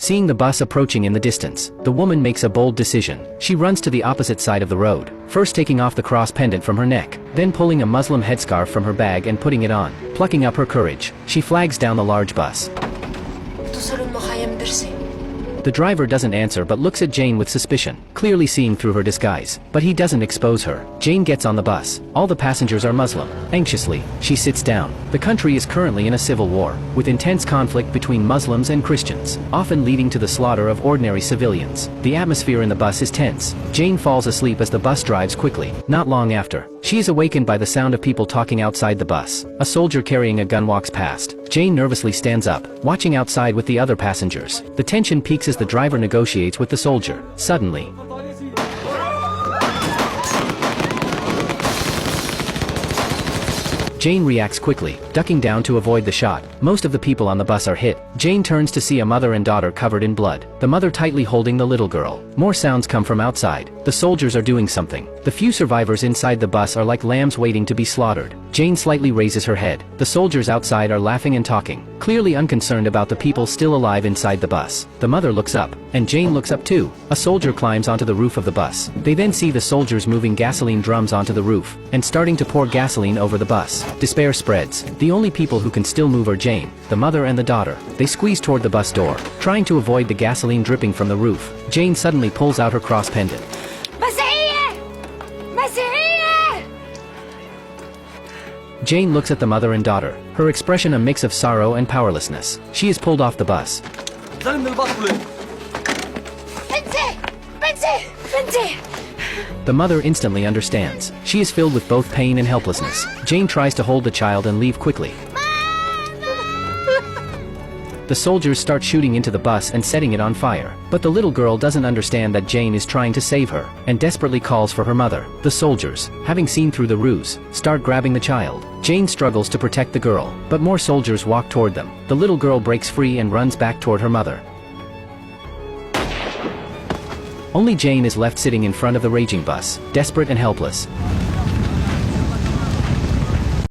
Seeing the bus approaching in the distance, the woman makes a bold decision. She runs to the opposite side of the road, first taking off the cross pendant from her neck, then pulling a Muslim headscarf from her bag and putting it on. Plucking up her courage, she flags down the large bus. The driver doesn't answer but looks at Jane with suspicion, clearly seeing through her disguise, but he doesn't expose her. Jane gets on the bus. All the passengers are Muslim. Anxiously, she sits down. The country is currently in a civil war, with intense conflict between Muslims and Christians, often leading to the slaughter of ordinary civilians. The atmosphere in the bus is tense. Jane falls asleep as the bus drives quickly. Not long after, she is awakened by the sound of people talking outside the bus. A soldier carrying a gun walks past. Jane nervously stands up, watching outside with the other passengers. The tension peaks as the driver negotiates with the soldier. Suddenly, Jane reacts quickly, ducking down to avoid the shot. Most of the people on the bus are hit. Jane turns to see a mother and daughter covered in blood, the mother tightly holding the little girl. More sounds come from outside. The soldiers are doing something. The few survivors inside the bus are like lambs waiting to be slaughtered. Jane slightly raises her head. The soldiers outside are laughing and talking, clearly unconcerned about the people still alive inside the bus. The mother looks up, and Jane looks up too. A soldier climbs onto the roof of the bus. They then see the soldiers moving gasoline drums onto the roof, and starting to pour gasoline over the bus. Despair spreads. The only people who can still move are Jane, the mother and the daughter. They squeeze toward the bus door, trying to avoid the gasoline dripping from the roof. Jane suddenly pulls out her cross pendant. Jane looks at the mother and daughter, her expression a mix of sorrow and powerlessness. She is pulled off the bus. The mother instantly understands. She is filled with both pain and helplessness. Jane tries to hold the child and leave quickly. The soldiers start shooting into the bus and setting it on fire. But the little girl doesn't understand that Jane is trying to save her, and desperately calls for her mother. The soldiers, having seen through the ruse, start grabbing the child. Jane struggles to protect the girl, but more soldiers walk toward them. The little girl breaks free and runs back toward her mother. Only Jane is left sitting in front of the raging bus, desperate and helpless.